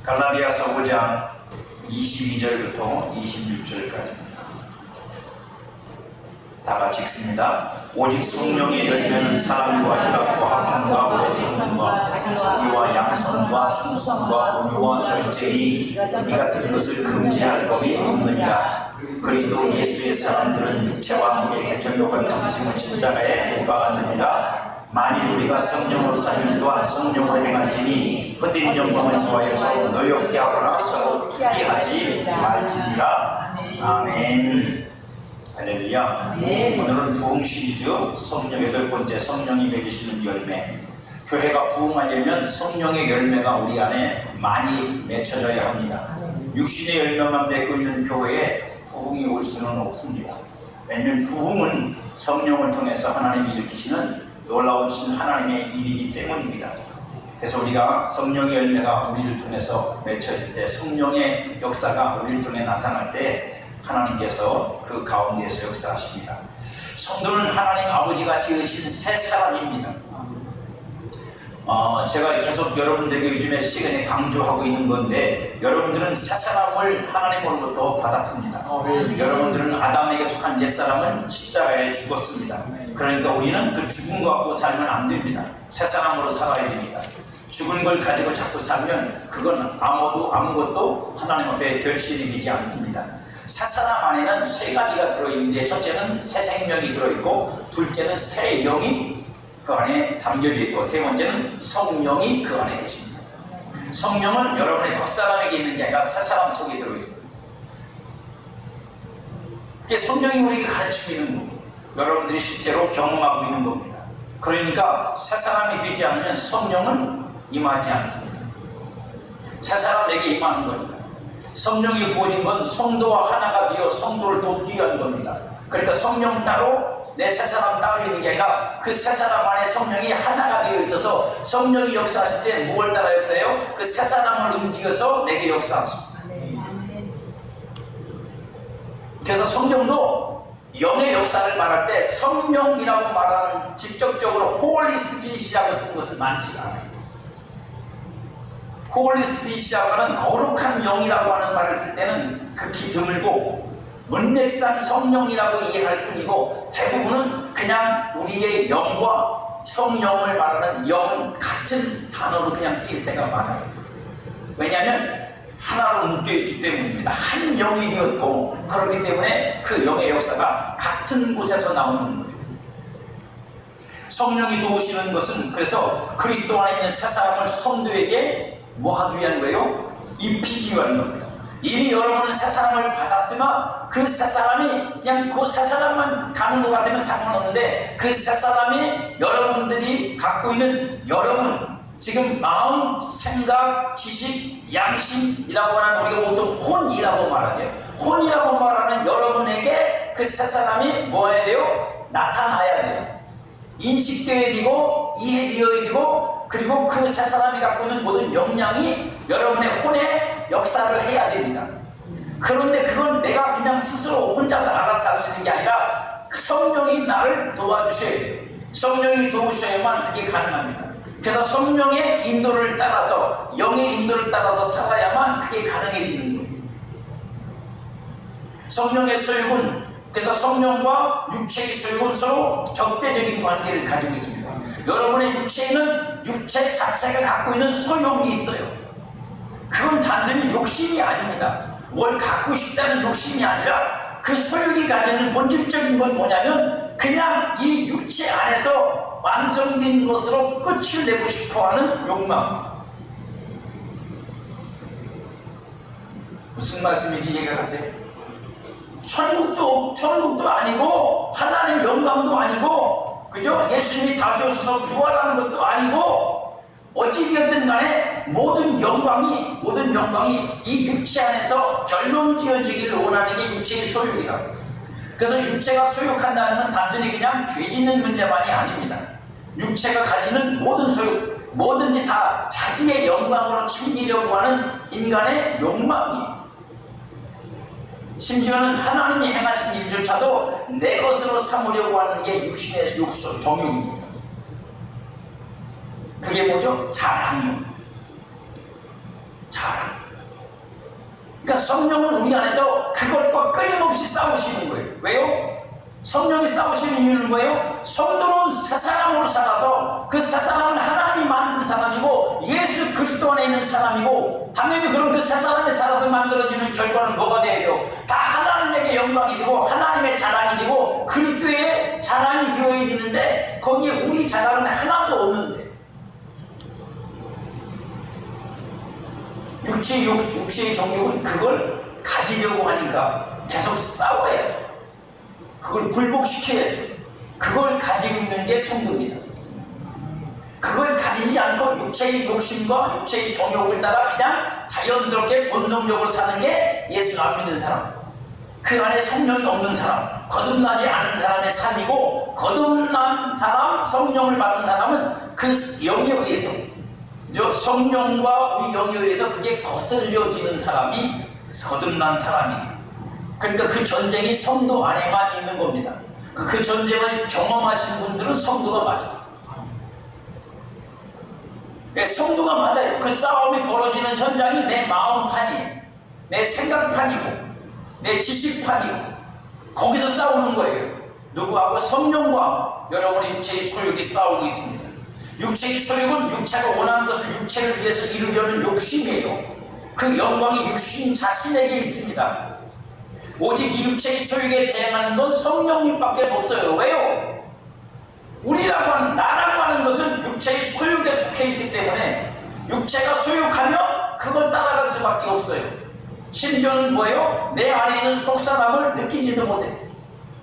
갈라디아서 5장 22절부터 26절까지입니다. 다 같이 읽습니다. 오직 성령의 열매는 사랑과 희락과 화평과 온전함과 자비와 양선과 충성과 온유와 절제니 이 같은 것을 금지할 법이 없느니라. 그리스도 예수의 사람들은 육체와 함께 개천력한 중심을 십자가에 못 박았느니라. 만일 우리가 성령으로 살면 또한 성령으로 행할지니 헛된 영광을 좋아해서 노엽게 하거나 서로 투기하지 말지니라. 아멘. 할렐루야. 오늘은 부흥 시리즈 성령 8번째 성령이 맺으시는 열매. 교회가 부흥하려면 성령의 열매가 우리 안에 많이 맺혀져야 합니다. 육신의 열매만 맺고 있는 교회에 부흥이 올 수는 없습니다. 왜냐하면 부흥은 성령을 통해서 하나님이 일으키시는 놀라우신 하나님의 일이기 때문입니다. 그래서 우리가 성령의 열매가 우리를 통해서 맺혀질 때, 성령의 역사가 우리를 통해 나타날 때 하나님께서 그 가운데에서 역사하십니다. 성도는 하나님 아버지가 지으신 새 사람입니다. 제가 계속 여러분들에게 요즘에 시간에 강조하고 있는 건데, 여러분들은 새 사람을 하나님으로부터 받았습니다. 여러분들은 아담에게 속한 옛사람은 십자가에 죽었습니다. 그러니까 우리는 그 죽은 것 갖고 살면 안 됩니다. 새 사람으로 살아야 됩니다. 죽은 걸 가지고 자꾸 살면 그건 아무것도 하나님 앞에 결실이 되지 않습니다. 새 사람 안에는 세 가지가 들어있는데, 첫째는 새 생명이 들어있고, 둘째는 새 영이 그 안에 담겨져 있고, 세 번째는 성령이 그 안에 계십니다. 성령은 여러분의 겉사람에게 있는 게 아니라 새 사람 속에 들어있어요. 그게 성령이 우리에게 가르치고 있는 겁니다. 여러분들이 실제로 경험하고 있는 겁니다. 그러니까 새 사람이 되지 않으면 성령은 임하지 않습니다. 새 사람에게 임하는 거니까. 성령이 부어진 건 성도와 하나가 되어 성도를 돕기 위한 겁니다. 그러니까 성령 따로 내 새 사람 따로 있는 게 아니라 그 새 사람 안에 성령이 하나가 되어 있어서 성령이 역사하실 때 무엇을 따라 역사해요? 그 새 사람을 움직여서 내게 역사하십니다. 그래서 성경도 영의 역사를 말할 때 성령이라고 말하는, 직접적으로 홀리 스피릿이라고 쓴 것은 많지가 않아요. 홀리 스피릿이라고 하는 거룩한 영이라고 하는 말을 쓸 때는 극히 드물고, 문맥상 성령이라고 이해할 뿐이고, 대부분은 그냥 우리의 영과 성령을 말하는 영은 같은 단어로 그냥 쓰일 때가 많아요. 왜냐하면 하나로 묶여있기 때문입니다. 한 영이 되었고, 그렇기 때문에 그 영의 역사가 같은 곳에서 나오는 거예요. 성령이 도우시는 것은, 그래서 그리스도 안에 있는 새 사람을 성도에게 뭐 하기 위한 거예요? 입히기 위한 겁니다. 이미 여러분은 새 사람을 받았으면 그 새 사람이 그냥 그 새 사람만 가는 것 같으면 상관없는데, 그 새 사람이 여러분들이 갖고 있는 여러분, 지금 마음, 생각, 지식, 양심이라고 하는, 우리가 보통 혼이라고 말하죠. 혼이라고 말하는 여러분에게 그 새 사람이 뭐 해야 돼요? 나타나야 돼요. 인식되어야 되고, 이해되어야 되고, 그리고 그 새 사람이 갖고 있는 모든 역량이 여러분의 혼에 역사를 해야 됩니다. 그런데 그건 내가 그냥 스스로 혼자서 알아서 할 수 있는 게 아니라 성령이 나를 도와주셔야 돼요. 성령이 도우셔야만 그게 가능합니다. 그래서 성령의 인도를 따라서, 영의 인도를 따라서 살아야만 그게 가능해지는 거예요. 성령의 소욕은, 그래서 성령과 육체의 소욕은 서로 적대적인 관계를 가지고 있습니다. 여러분의 육체에는 육체 자체가 갖고 있는 소욕이 있어요. 그건 단순히 욕심이 아닙니다. 뭘 갖고 싶다는 욕심이 아니라 그 소욕이 가지는 본질적인 건 뭐냐면, 그냥 이 육체 안에서 완성된 것으로 끝을 내고 싶어하는 욕망. 무슨 말씀인지 이해가 가세요? 천국도 아니고, 하나님 영광도 아니고, 그죠? 예수님이 다시 오셔서 부활하는 것도 아니고, 어찌되었든 간에 모든 영광이 이 육체 안에서 결론지어지기를 원하는 게 육체의 소욕이라고. 그래서 육체가 소욕한다는 건 단순히 그냥 죄 짓는 문제만이 아닙니다. 육체가 가지는 모든 소욕, 뭐든지 다 자기의 영광으로 챙기려고 하는 인간의 욕망이에요. 심지어는 하나님이 행하신 일조차도 내 것으로 삼으려고 하는 게 육신의 욕설, 정욕입니다. 그게 뭐죠? 자랑이요. 자랑. 그러니까 성령은 우리 안에서 그것과 끊임없이 싸우시는 거예요. 왜요? 성령이 싸우시는 이유는 뭐예요? 성도는 새 사람으로 살아서 그 새 사람은 하나님이 만든 사람이고 예수 그리스도 안에 있는 사람이고, 당연히 그럼 그 새 사람이 살아서 만들어지는 결과는 뭐가 돼야 돼요? 다 하나님에게 영광이 되고 하나님의 자랑이 되고 그리스도의 자랑이 되어야 되는데, 거기에 우리 자랑은 하나도 없는데, 육체의 정욕은 그걸 가지려고 하니까 계속 싸워야죠. 그걸 굴복시켜야죠. 그걸 가지고 있는 게 성도입니다. 그걸 가지지 않고 육체의 욕심과 육체의 정욕을 따라 그냥 자연스럽게 본성적으로 사는 게 예수 안 믿는 사람, 그 안에 성령이 없는 사람, 거듭나지 않은 사람의 삶이고, 거듭난 사람, 성령을 받은 사람은 그 영에 의해서, 성령과 우리 영에 의해서 그게 거슬려지는 사람이 거듭난 사람이에요. 그러니까 그 전쟁이 성도 안에만 있는 겁니다. 그 전쟁을 경험하신 분들은 성도가 맞아요. 성도가 맞아요. 그 싸움이 벌어지는 현장이 내 마음판이에요. 내 생각판이고 내 지식판이고, 거기서 싸우는 거예요. 누구하고? 성령과 여러분의 육체의 소욕이 싸우고 있습니다. 육체의 소욕은 육체가 원하는 것을 육체를 위해서 이루려는 욕심이에요. 그 영광이 육신 자신에게 있습니다. 오직 이 육체의 소욕에 대항하는 건 성령님밖에 없어요. 왜요? 우리라고 하는, 나라고 하는 것은 육체의 소욕에 속해 있기 때문에 육체가 소욕하면 그걸 따라갈 수밖에 없어요. 심지어는 뭐예요? 내 안에 있는 속사람을 느끼지도 못해.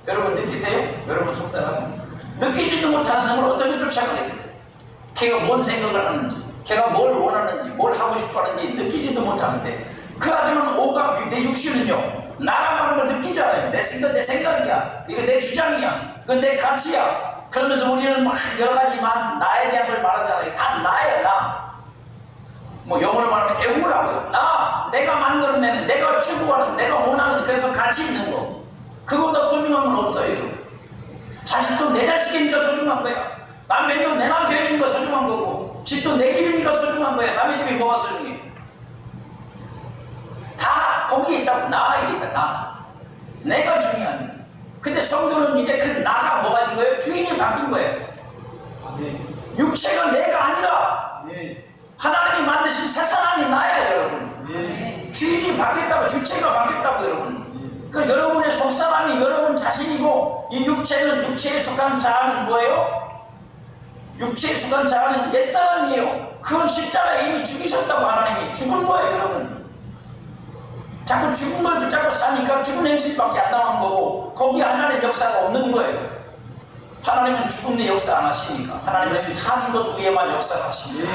여러분 느끼세요? 여러분 속사람 느끼지도 못하는 놈을 어떻게 쫓아가겠어요? 걔가 뭔 생각을 하는지, 걔가 뭘 원하는지, 뭘 하고 싶어 하는지 느끼지도 못하는데, 그 하지만 오감, 내 육신은요, 나라고 하는 걸 느끼잖아요. 내 생각이야. 이거 내 주장이야. 이건 내 가치야. 그러면서 우리는 막 여러 가지만 나에 대한 걸 말하잖아요. 다 나예요, 나. 뭐 영어로 말하면 에고라고요. 내가 만들어내는, 내가 추구하는, 내가 원하는, 그래서 가치 있는 거. 그거보다 소중한 건 없어요. 자식도 내 자식이니까 소중한 거야. 남편도 내 남편이니까 소중한 거고, 집도 내 집이니까 소중한 거야. 남의 집이 뭐가 소중해? 다 거기에 있다고. 나에게 있다. 내가 중요한. 근데 성도는 이제 그 나가 뭐가 된 거예요? 주인이 바뀐 거예요. 육체가 내가 아니라 하나님이 만드신 새 사람이 나야, 여러분. 주인이 바뀌었다고, 주체가 바뀌었다고, 여러분. 그러니까 여러분의 속사람이 여러분 자신이고, 이 육체는, 육체에 속한 자아는 뭐예요? 육체에 속한 자아는 옛사람이에요. 그건 십자가에 이미 죽이셨다고. 하나님이 죽은 거예요, 여러분. 자꾸 죽은 걸 붙잡고 사니까 죽은 행실밖에 안 나오는 거고, 거기에 하나님의 역사가 없는 거예요. 하나님은 죽음의 역사 안 하시니까. 하나님은 산 것 위에만 역사를 하십니다.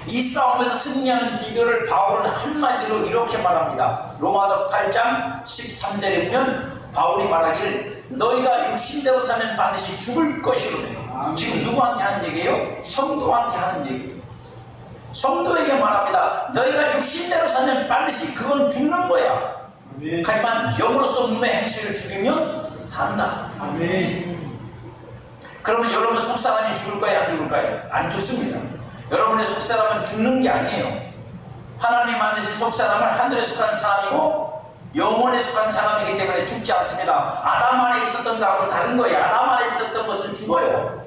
이 싸움에서 승리하는 비결을 바울은 한마디로 이렇게 말합니다. 로마서 8장 13절에 보면 바울이 말하기를, 너희가 육신대로 사면 반드시 죽을 것이로래요. 지금 누구한테 하는 얘기예요? 성도한테 하는 얘기예요. 성도에게 말합니다. 너희가 육신대로 사면 반드시 그건 죽는 거야. 아멘. 하지만 영으로서 몸의 행실을 죽이면 산다. 아멘. 그러면 여러분 속사람이 죽을까요? 안 죽을까요? 안 죽습니다. 여러분의 속사람은 죽는 게 아니에요. 하나님 만드신 속사람은 하늘에 속한 사람이고 영혼에 속한 사람이기 때문에 죽지 않습니다. 아담 안에 있었던 것하고는 다른 거예요. 아담 안에 있었던 것은 죽어요.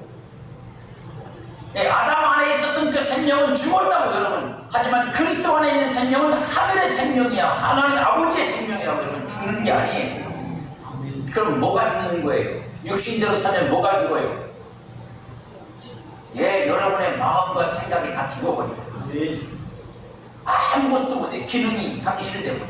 아담 안에 있었던 그 생명은 죽었다고, 여러분. 하지만 그리스도 안에 있는 생명은 하늘의 생명이야. 하나님 아버지의 생명이라고. 여러분, 죽는 게 아니에요. 그럼 뭐가 죽는 거예요? 육신대로 사면 뭐가 죽어요? 여러분의 마음과 생각이 다 죽어버려요. 아무것도 못해. 기능이 상실되고.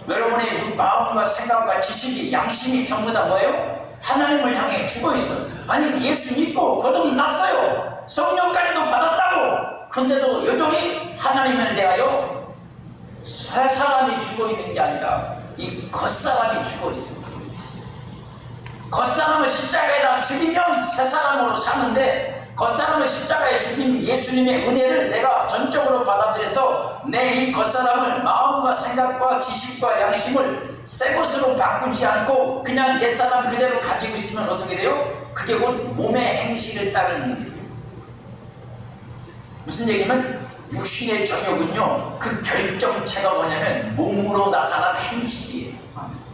여러분의 마음과 생각과 지식이, 양심이 전부 다 뭐예요? 하나님을 향해 죽어있어요. 아니, 예수 믿고 거듭났어요. 성령까지도 받았다고. 근데도 여전히 하나님을 대하여 새 사람이 죽어있는 게 아니라 이 겉사람이 죽어있습니다. 겉사람을 십자가에다 죽이면 새 사람으로 사는데, 겉사람을 십자가에 죽인 예수님의 은혜를 내가 전적으로 받아들여서 내 이 겉사람을 마음과 생각과 지식과 양심을 새 것으로 바꾸지 않고 그냥 옛사람 그대로 가지고 있으면 어떻게 돼요? 그게 곧 몸의 행실을 따르는 거예요. 무슨 얘기냐면 육신의 정욕은요, 그 결정체가 뭐냐면 몸으로 나타난 행실이에요.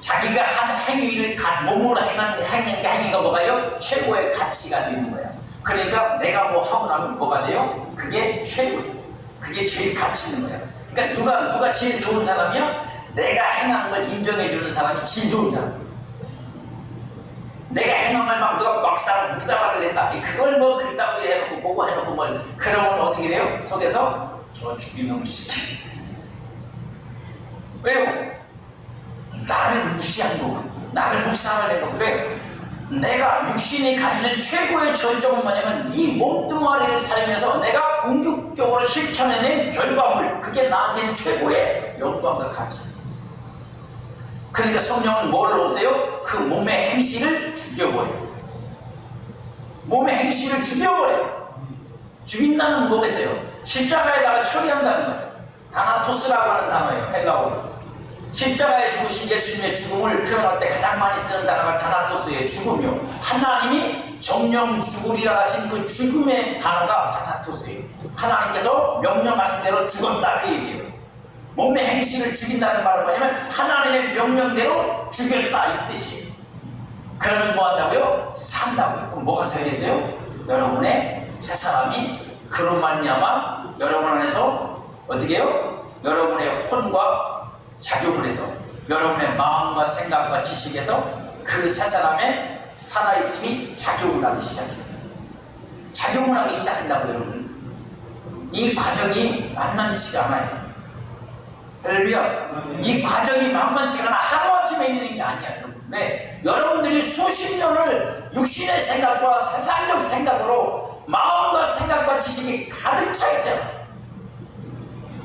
자기가 한 행위를 몸으로 행한 행위가 뭐가요? 최고의 가치가 되는 거야. 그러니까 내가 뭐 하고 나면 뭐가 돼요? 그게 최고예요. 그게 제일 가치 있는 거야. 그러니까 누가 제일 좋은 사람이야? 내가 행한 걸 인정해 주는 사람이 제일 좋은 사람. 내가 행한 걸 막 누가 묵사발을 낸다. 그걸 뭐 그따구 해놓고 그거 해놓고 뭘 그러면 어떻게 돼요? 속에서 저 죽이는 시키. 왜요? 나를 무시한 거고, 나를 묵사발 낸 거고. 왜? 내가 육신이 가지는 최고의 전적은 뭐냐면 이 몸뚱아리를 살면서 내가 궁극적으로 실천해낸 결과물, 그게 나한테는 최고의 영광과 가치. 그러니까 성령은 뭘 없애요? 그 몸의 행실을 죽여버려요. 몸의 행실을 죽여버려요. 죽인다는 뭐겠어요? 십자가에다가 처리한다는 거죠. 다나토스라고 하는 단어예요. 헬라어로. 십자가에 죽으신 예수님의 죽음을 표현할 때 가장 많이 쓰는 단어가 다나토스의 죽음이요. 하나님이 정령 죽으리라 하신 그 죽음의 단어가 다나토스예요. 하나님께서 명령하신 대로 죽었다, 그 얘기예요. 몸의 행실을 죽인다는 말은 뭐냐면 하나님의 명령대로 죽였다, 이 뜻이에요. 그러면 뭐 한다고요? 산다고요. 그럼 뭐가 생겼어요? 여러분의 새 사람이 그로 말미암아 여러분 안에서 어떻게 해요? 여러분의 혼과 작용을 해서 여러분의 마음과 생각과 지식에서 그 새 사람의 살아있음이 작용을 하기 시작해요. 작용을 하기 시작한다고 여러분. 이 과정이 만만치가 않아요. 할렐루야. 이 과정이 만만치가 않아. 하루아침에 이르는 게 아니야, 여러분. 왜? 여러분들이 수십 년을 육신의 생각과 세상적 생각으로 마음과 생각과 지식이 가득 차 있잖아.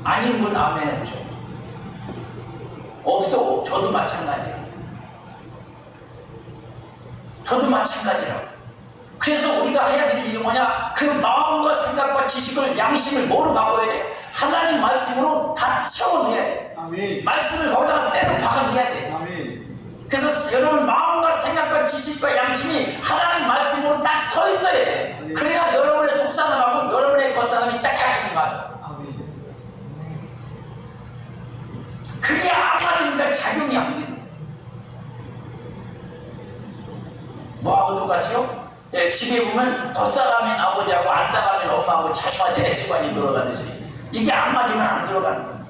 아닌 분 아멘 해보죠. 없어. 저도 마찬가지예요. 저도 마찬가지라고. 그래서 우리가 해야 될 일이 뭐냐? 그 마음과 생각과 지식을, 양심을 뭐로 바꿔야 돼? 하나님 말씀으로 다 채워넣어야 돼. 아멘. 말씀을 거기다가 쎄로 박아넣어야 돼. 아멘. 그래서 여러분 마음과 생각과 지식과 양심이 하나님 말씀으로 딱 서 있어야 돼. 아멘. 그래야 여러분의 속사람하고 여러분의 겉사람이 짝짝이 맞아. 아멘. 그게 안 맞으니까 작용이 안 되는 거야. 뭐하고 똑같이요? 예, 집에 보면 겉사람인 아버지하고 안사람인 엄마하고 자주마자의 집안이 돌아가듯이 이게 안 맞으면 안 들어가는 거예요.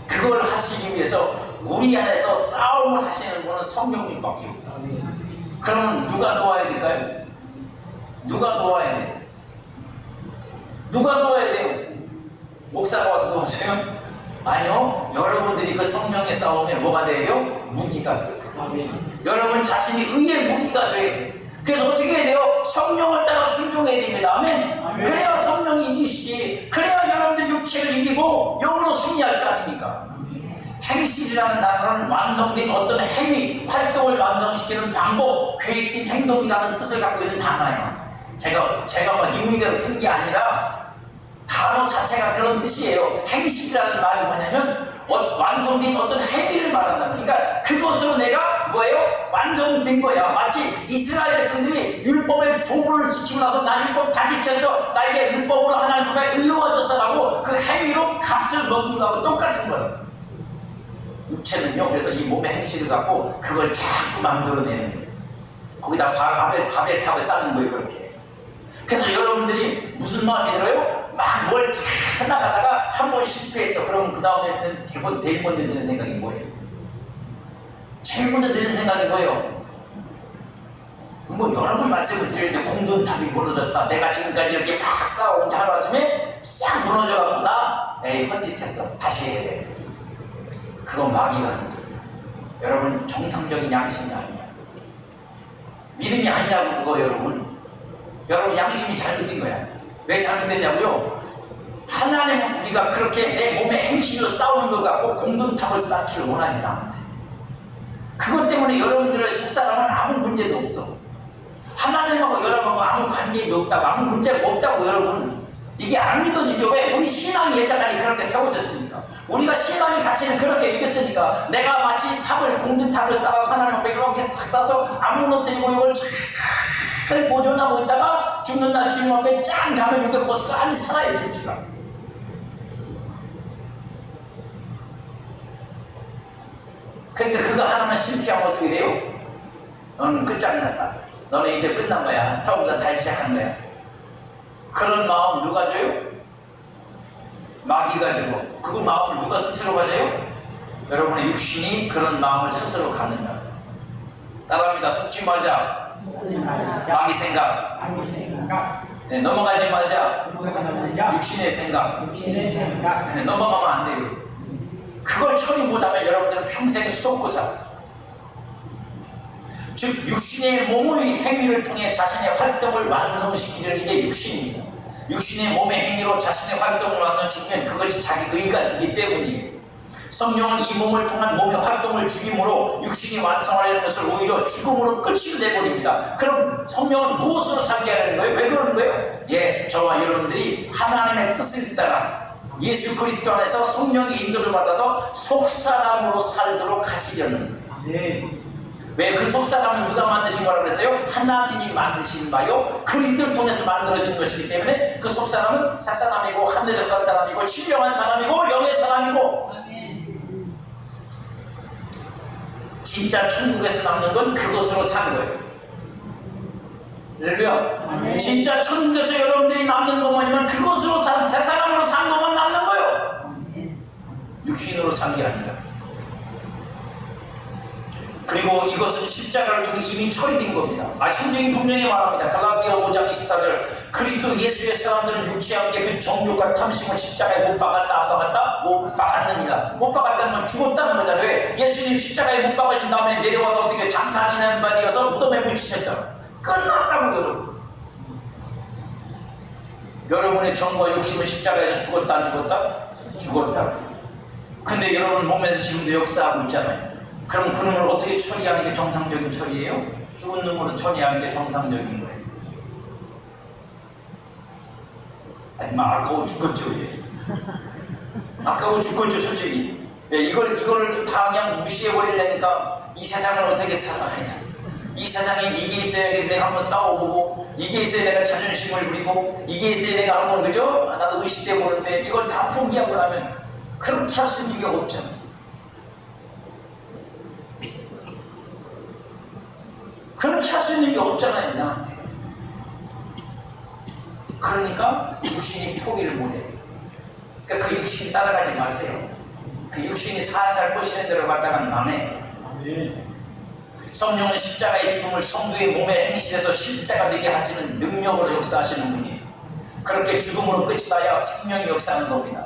그걸 하시기 위해서 우리 안에서 싸움을 하시는 분은 성령님밖에 없다. 그러면 누가 도와야 될까요? 누가 도와야 돼요? 누가 도와야 돼요? 목사가 와서 도와줘요? 아니요. 여러분들이 그 성령의 싸움에 뭐가 돼요? 무기가 돼요. 아멘. 여러분 자신이 의의 무기가 돼요. 그래서 어떻게 해야 돼요? 성령을 따라 순종해야 됩니다. 아멘. 아멘. 그래야 성령이 이기시지. 그래야 여러분들 육체를 이기고 영으로 승리할 거 아닙니까? 아멘. 행실이라는 단어는 완성된 어떤 행위, 활동을 완성시키는 방법, 계획된 행동이라는 뜻을 갖고 있는 단어예요. 제가 뭐 인문대로 푼 게 아니라 단어 자체가 그런 뜻이에요. 행실이라는 말이 뭐냐면 완성된 어떤 행위를 말한다. 그러니까 그것으로 내가 뭐예요? 완성된 거야. 마치 이스라엘 백성들이 율법의 조문을 지키고 나서 나 율법 다 지켰어. 나 이제 율법으로 하나님 앞에 의로워졌어라고 그 행위로 값을 먹는 거하고 똑같은 거예요. 육체는요. 그래서 이 몸의 행실을 갖고 그걸 자꾸 만들어내는 거예요. 거기다 바벨탑을 쌓는 거예요. 그렇게. 그래서 여러분들이 무슨 마음이 들어요? 막 뭘 찾아가다가 한 번 실패했어. 그러면 그 다음에는 제일 먼저 드는 생각이 뭐예요? 제일 먼저 드는 생각이 뭐예요? 뭐 여러 번 말씀을 드리는데 공든탑이 무너졌다. 내가 지금까지 이렇게 막 싸워온 게 하루아침에 싹 무너져갖고 에이 헛짓했어. 다시 해야 돼. 그건 마귀가 아니죠. 여러분 정상적인 양심이 아니야. 믿음이 아니라고 그거 여러분. 여러분 양심이 잘못된 거야. 왜 잘못됐냐고요? 하나님은 우리가 그렇게 내 몸의 행실로 싸우는 것 같고 공동탑을 쌓기를 원하지 않으세요. 그것 때문에 여러분들의 속사람은 아무 문제도 없어. 하나님하고 여러분하고 아무 관계도 없다고, 아무 문제가 없다고 여러분. 이게 안 믿어지죠. 왜? 우리 신앙이 여태까지 그렇게 세워졌으니까. 우리가 신앙의 가치는 그렇게 이겼으니까. 내가 마치 공동탑을 쌓아서 하나님 앞에 이렇게 탁 쌓아서 안 무너뜨리고 이걸 잘 보존하고 있다가 죽는 날 주님 앞에 짠 가면 이게 고스란히 살아있을지라. 근데 그거 하나만 실패하면 어떻게 돼요? 너는 끝장났다. 너는 이제 끝난 거야. 처음부터 다시 시작한 거야. 그런 마음 누가 줘요? 마귀가 주고. 그 마음을 누가 스스로 가져요? 여러분의 육신이 그런 마음을 스스로 갖는다. 따라합니다. 속지 말자. 마귀 생각. 네, 넘어가지 말자. 육신의 생각. 네, 넘어가면 안 돼요. 그걸 처리 못하면 여러분들은 평생 쏟고 살아. 즉 육신의 몸의 행위를 통해 자신의 활동을 완성시키려는 게 육신입니다. 육신의 몸의 행위로 자신의 활동을 완성시키면 그것이 자기 의가 되기 때문이에요. 성령은 이 몸을 통한 몸의 활동을 죽임으로 육신이 완성하려는 것을 오히려 죽음으로 끝을 내버립니다. 그럼 성령은 무엇으로 살게 하는 거예요? 왜 그러는 거예요? 예, 저와 여러분들이 하나님의 뜻을 따라 예수 그리스도 안에서 성령의 인도를 받아서 속사람으로 살도록 하시려는 거예요. 왜 그 속사람은 누가 만드신 거라고 그랬어요? 하나님이 만드신 바요 그리스도를 통해서 만들어진 것이기 때문에 그 속사람은 새사람이고 하늘에서 간 사람이고 신령한 사람이고 영의 사람이고 진짜 천국에서 남는 건 그것으로 사는 거예요. 할렐루야. 진짜 천국에서 여러분들이 남는 것만 아니면 그것으로 산 새사람으로 산 것만 남는 거예요. 육신으로 산 게 아니라. 그리고 이것은 십자가를 통해 이미 처리된 겁니다. 성경이 분명히 말합니다. 갈라디아 5장 24절 그리스도 예수의 사람들은 육체와 함께 그 정욕과 탐심을 십자가에 못 박았다 안 박았다? 못 박았느니라. 못 박았다는 건 죽었다는 거잖아요. 왜? 예수님 십자가에 못 박으신 다음에 내려와서 어떻게 장사 지내는 바디여서 무덤에 묻히셨잖아. 끝났다고 여러분. 여러분의 정과 욕심은 십자가에서 죽었다 안 죽었다? 죽었다. 근데 여러분 몸에서 지금도 역사하고 있잖아요. 그럼 그놈을 어떻게 처리하는 게 정상적인 처리예요? 죽은 놈으로 처리하는 게 정상적인 거예요. 아니, 막 아까워 죽겠죠. 아까워 죽겠죠, 솔직히. 이걸 다 그냥 무시해버리려니까 이 세상을 어떻게 살아가야 이 세상에 이게 있어야 내가 한번 싸워보고 이게 있어야 내가 자존심을 부리고 이게 있어야 내가 한번 그죠? 나도 의식돼 보는데 이걸 다 포기하고 나면 그렇게 할 수 있는 게 없잖아. 그렇게 할 수 있는 게 없잖아요, 나한테. 그러니까 육신이 포기를 못해요. 그러니까 그 육신 따라가지 마세요. 그 육신이 살살 꼬시는 대로 갔다가는 망해요. 성령은 십자가의 죽음을 성도의 몸에 행실해서 십자가 되게 하시는 능력으로 역사하시는 분이에요. 그렇게 죽음으로 끝이 나야 생명이 역사하는 겁니다.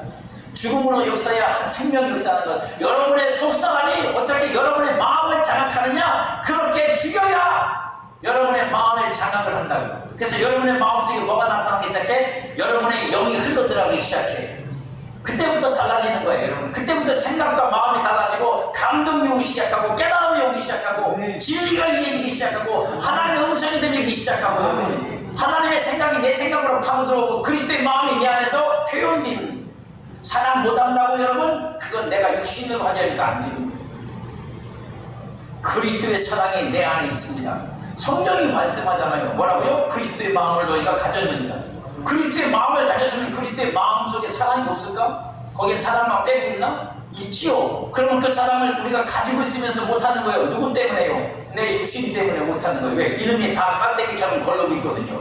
죽음으로 역사해야 생명이 역사하는 것. 여러분의 속사람이 어떻게 여러분의 마음을 장악하느냐? 그렇게 죽여야 여러분의 마음을 장악을 한다고요. 그래서 여러분의 마음속에 뭐가 나타나기 시작해? 여러분의 영이 흘러들어가기 시작해. 그때부터 달라지는 거예요, 여러분. 그때부터 생각과 마음이 달라지고 감동이 오기 시작하고 깨달음이 오기 시작하고 진리가 이해되기 시작하고 하나님의 음성이 들리기 시작하고 여러분. 하나님의 생각이 내 생각으로 파고들어오고 그리스도의 마음이 내 안에서 표현된 사랑 못한다고 여러분? 그건 내가 육신으로 하려니까 안 되는 거예요. 그리스도의 사랑이 내 안에 있습니다. 성경이 말씀하잖아요. 뭐라고요? 그리스도의 마음을 너희가 가졌느니라. 그리스도의 마음을 가졌으면 그리스도의 마음 속에 사랑이 없을까? 거기에 사랑만 빼고 있나? 있지요. 그러면 그 사랑을 우리가 가지고 있으면서 못하는 거예요. 누구 때문에요? 내 육신 때문에 못하는 거예요. 왜? 이름이 다 깔때기처럼 걸르고 있거든요.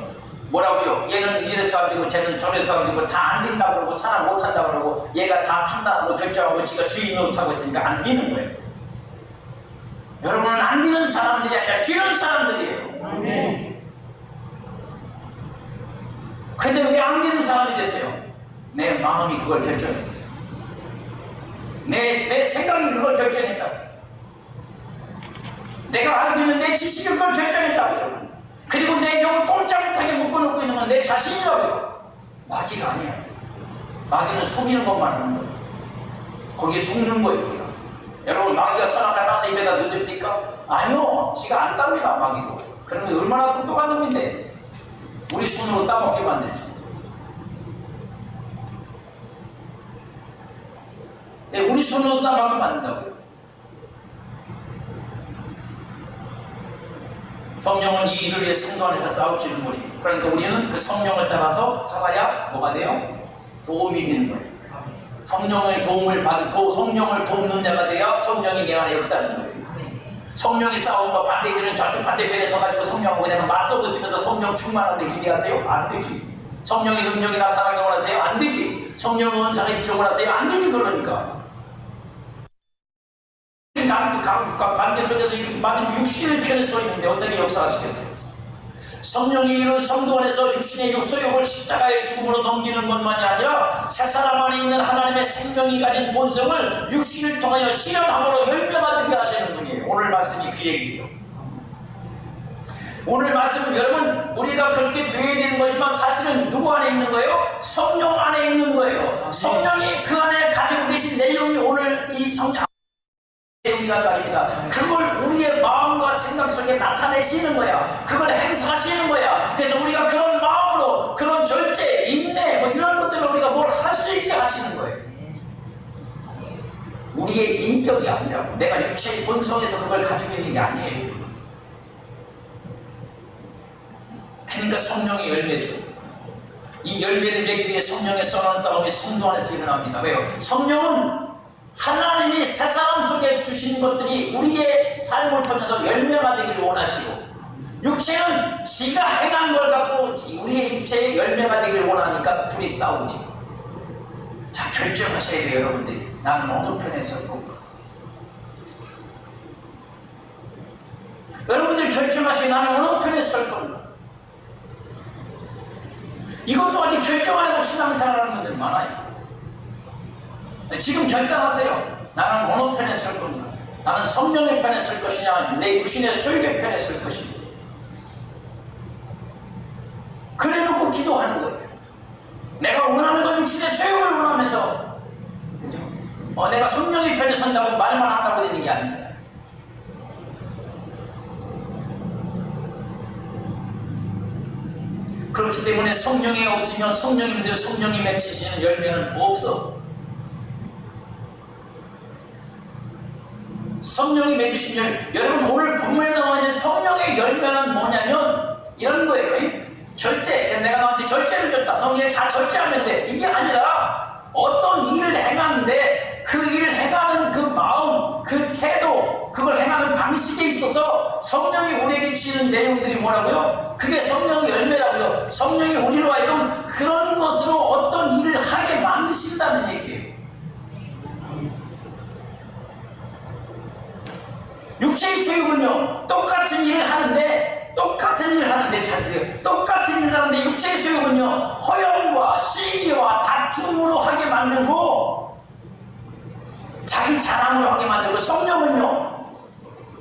뭐라고요? 얘는 이래서 안 되고 쟤는 저래서 안 되고 다 안 된다고 그러고 사랑 못한다고 그러고 얘가 다 판단하고 결정하고 지가 주인 노릇하고 있으니까 안 되는 거예요. 여러분은 안 되는 사람들이 아니라 되는 사람들이에요. 근데 왜 안 되는 사람이 됐어요? 내 마음이 그걸 결정했어요. 내 생각이 그걸 결정했다고. 내가 알고 있는 내 지식이 그걸 결정했다고 여러분. 그리고 내 영을 꼼짝 못하게 묶어놓고 있는 건 내 자신이라고요. 마귀가 아니야. 마귀는 속이는 것만 하는 거예요. 거기에 속는 거예요. 우리가. 여러분 마귀가 선악과 따서 입에다 넣어줍니까? 아니요. 지가 안 땁니다. 마귀도. 그러면 얼마나 똑똑한 놈인데 우리 손으로 따먹게 만들죠. 네, 우리 손으로 따먹게 만든다고요. 성령은 이 일을 위해 성도 안에서 싸우시는 분이. 그러니까 우리는 그 성령을 따라서 살아야 뭐가 돼요? 도움이 되는 거예요. 성령의 도움을 받은, 성령을 돕는 자가 돼야 성령이 내 안에 역사하는 거예요. 성령이 싸움과 반대되는 저쪽 반대편에 서가지고 성령하고 그냥 맞서고 있으면서 성령 충만하게 기대하세요? 안 되지. 성령의 능력이 나타나길 원하세요? 안 되지. 성령의 은사가 있기를 원하세요? 안 되지. 그러니까 관계 속에서 이렇게 맞으면 육신의 편에 서 있는데 어떻게 역사하시겠어요? 성령이 이룬 성도 안에서 육신의 소욕을 십자가의 죽음으로 넘기는 것만이 아니라 새 사람 안에 있는 하나님의 생명이 가진 본성을 육신을 통하여 실현함으로 열매받게 하시는 분이에요. 오늘 말씀이 그 얘기예요. 오늘 말씀은 여러분 우리가 그렇게 되어야 되는 거지만 사실은 누구 안에 있는 거예요? 성령 안에 있는 거예요. 성령이 그 안에 가지고 계신 내용이 오늘 이 성령 내용이란 말입니다. 그걸 우리의 마음과 생각 속에 나타내시는 거야. 그걸 행사하시는 거야. 그래서 우리가 그런 마음으로 그런 절제, 인내 뭐 이런 것들을 우리가 뭘 할 수 있게 하시는 거예요. 우리의 인격이 아니라고. 내가 육체의 본성에서 그걸 가지고 있는 게 아니에요. 그러니까 성령의 열매죠. 이 열매를 맺기 위해 성령의 선한 싸움이 성도 안에서 일어납니다. 왜요? 성령은 하나님이 새 사람 속에 주신 것들이 우리의 삶을 통해서 열매가 되기를 원하시고, 육체는 지가 행한 걸 갖고 우리의 육체의 열매가 되기를 원하니까 둘이 싸우지. 자, 결정하셔야 돼요. 여러분들이 나는 어느 편에 설 건가. 여러분들이 결정하셔야 나는 어느 편에 설 건가. 이것도 아직 결정 안 하고 신앙생활하는 분들이 많아요. 지금 결단하세요. 나는 어느 편에 설 건가? 나는 성령의 편에 설 것이냐, 내 육신의 소욕의 편에 설 것이냐. 그래 놓고 기도하는 거예요. 내가 원하는 건 육신의 소욕을 원하면서, 그죠? 내가 성령의 편에 선다고 말만 한다고 되는 게 아니잖아요. 그렇기 때문에 성령이 없으면 성령이 맺히시는 열매는 없어. 성령이 맺으신 열매. 여러분 오늘 본문에 나와 있는 성령의 열매는 뭐냐면 이런 거예요. 절제. 그래서 내가 너한테 절제를 줬다. 너 이제 다 절제하면 돼. 이게 아니라 어떤 일을 행하는데 그 일을 행하는 그 마음, 그 태도, 그걸 행하는 방식에 있어서 성령이 우리에게 주시는 내용들이 뭐라고요? 그게 성령의 열매라고요. 성령이 우리로 하여금 그런 것으로 어떤 일을 하게 만드신다는 얘기예요. 육체의 소욕은요, 똑같은 일을 하는데 육체의 소욕은요, 허영과 시기와 다툼으로 하게 만들고 자기 자랑으로 하게 만들고, 성령은요,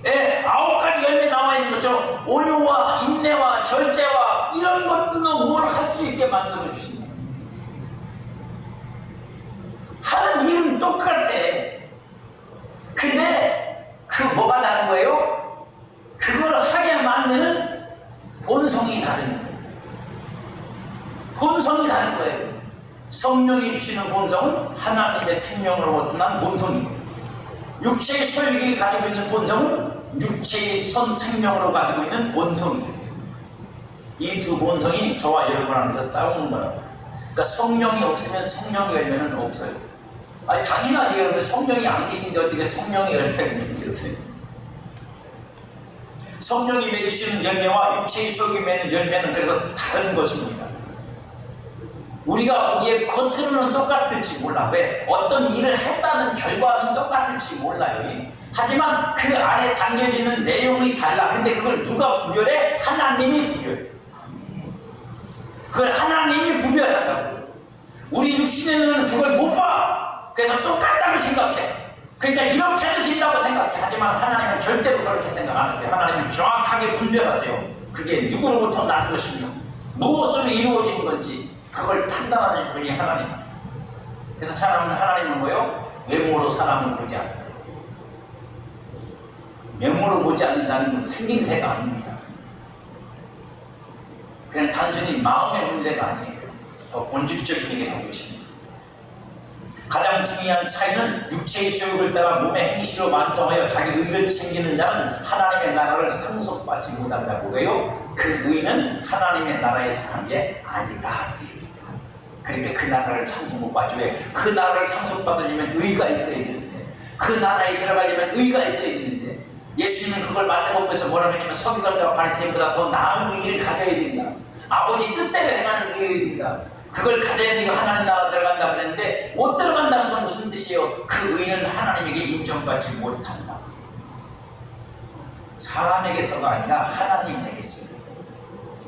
9가지 열매 나와 있는 것처럼 온유와 인내와 절제와 이런 것들로 뭘 할 수 있게 만들어 주십니다. 하는 일은 똑같아. 근데 그 뭐가 다른 거예요? 그걸 하게 만드는 본성이 다른 거예요. 본성이 다른 거예요. 성령이 주시는 본성은 하나님의 생명으로부터 난 본성이에요. 육체의 소욕이 가지고 있는 본성은 육체의 생명으로 가지고 있는 본성이에요. 이 두 본성이 저와 여러분 안에서 싸우는 거라고. 그러니까 성령이 없으면 성령의 열매는 없어요. 아니, 당연하지. 여러분 성령이 안 계신데 어떻게 성령의 열매를 맺겠어요? 성령이 맺으시는 열매와 육체의 소욕이 맺는 열매는 그래서 다른 것입니다. 우리가 보기에 겉으로는 똑같을지 몰라. 왜? 어떤 일을 했다는 결과는 똑같을지 몰라요. 하지만 그 안에 담겨지는 내용이 달라. 근데 그걸 누가 구별해? 하나님이 구별해. 그걸 하나님이 구별한다고. 우리 육신에는 그걸 못 봐. 그래서 똑같다고 생각해. 그러니까 이렇게도 된다고 생각해. 하지만 하나님은 절대로 그렇게 생각 안 하세요. 하나님은 정확하게 분별하세요. 그게 누구로부터 난 것이며 무엇으로 이루어진 건지 그걸 판단하는 분이 하나님입니다. 그래서 하나님은 뭐예요? 외모로 사람을 보지 않으세요. 외모로 보지 않는다는 건 생김새가 아닙니다. 그냥 단순히 마음의 문제가 아니에요. 더 본질적인 얘기를 하고 있습니다. 가장 중요한 차이는 육체의 소욕을 따라 몸의 행실로 완성하여 자기 의를 챙기는 자는 하나님의 나라를 상속받지 못한다고. 왜요? 그 의는 하나님의 나라에 속한 게 아니다. 그러니까 그 나라를 상속 못 받지. 왜? 그 나라를 상속받으려면 의가 있어야 되는데, 그 나라에 들어가려면 의가 있어야 되는데, 예수님은 그걸 마태복음에서 뭐라고 하냐면 서기관과 바리새인보다 더 나은 의를 가져야 된다. 아버지 뜻대로 행하는 의여야 된다. 그걸 가져야 네가 하나님 나라 들어간다고 그랬는데, 못 들어간다는 건 무슨 뜻이에요? 그 의는 하나님에게 인정받지 못한다. 사람에게서가 아니라 하나님에게서.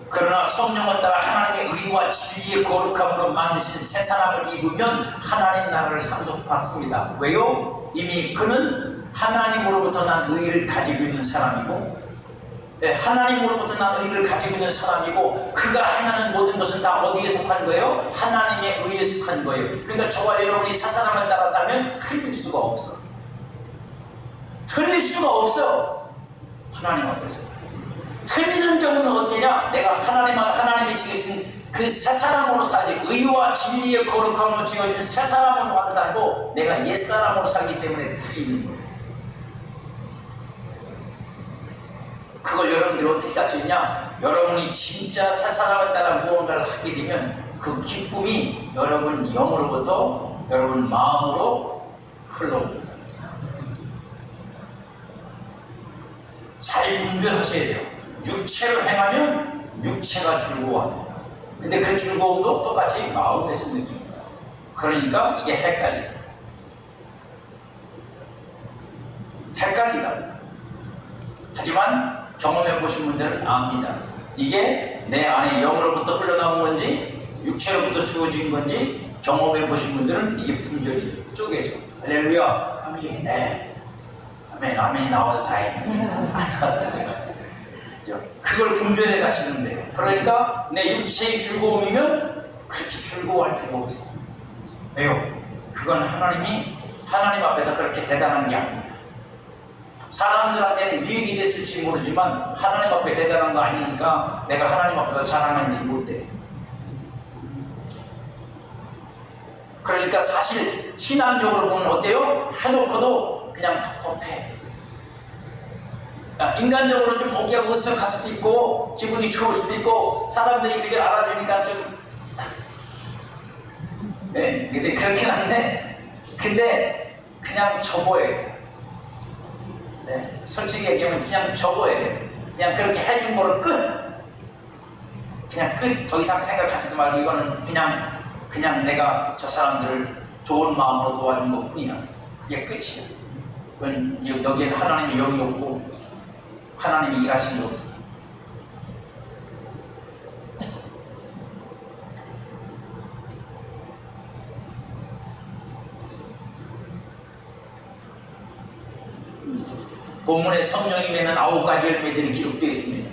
그러나 성령을 따라 하나님의 의와 진리의 거룩함으로 만드신 새 사람을 입으면 하나님 나라를 상속받습니다. 왜요? 이미 그는 하나님으로부터 난 의를 가지고 있는 사람이고, 하나님으로부터 난 의를 가지고 있는 사람이고, 그가 행하는 모든 것은 다 어디에 속한 거예요? 하나님의 의에 속한 거예요. 그러니까 저와 여러분이 새 사람을 따라 살면 틀릴 수가 없어. 틀릴 수가 없어. 하나님 앞에서 틀리는 경우는 어디냐? 내가 하나님이 지으신 그 새 사람으로 살기, 의와 진리의 거룩함으로 지어진 새 사람으로 살고, 내가 옛 사람으로 살기 때문에 틀리는 거예요. 그걸 여러분들이 어떻게 할 수 있냐? 여러분이 진짜 새 사람을 따라 무언가를 하게 되면 그 기쁨이 여러분 영으로부터 여러분 마음으로 흘러옵니다. 잘 분별하셔야 돼요. 육체로 행하면 육체가 즐거워합니다. 근데 그 즐거움도 똑같이 마음에서 느낍니다. 그러니까 이게 헷갈리다. 하지만 경험해 보신 분들은 압니다. 이게 내 안에 영으로부터 흘러나온 건지 육체로부터 주어진 건지 경험해 보신 분들은 이게 분별이 쪼개져. 할렐루야. 아멘. 네. 아멘. 아멘이 나와서 다행이에요. 그걸 분별해 가시면 돼요. 그러니까 내 육체의 즐거움이면 그렇게 즐거워할 필요가 없어요. 왜요? 그건 하나님 앞에서 그렇게 대단한 게 아닙니다. 사람들한테는 유익이 됐을지 모르지만 하나님 앞에 대단한 거 아니니까 내가 하나님 앞에서 자랑하는 일이 못돼. 그러니까 사실 신앙적으로 보면 어때요? 해놓고도 그냥 텁텁해. 인간적으로 좀 어깨가 으쓱할 수도 있고 기분이 좋을 수도 있고 사람들이 그걸 알아주니까 좀 네? 이제 그렇긴 한데 근데 그냥 접어야 돼. 네, 솔직히 얘기하면 그냥 접어야 돼. 그냥 그렇게 해준 거로 끝. 그냥 끝. 더 이상 생각하지도 말고 이거는 그냥 내가 저 사람들을 좋은 마음으로 도와준 것 뿐이야. 그게 끝이야. 여기에는 하나님의 영이 없고 하나님이 일하신 게 없어. 본문에 성령이 맺는 9가지 열매들이 기록되어 있습니다.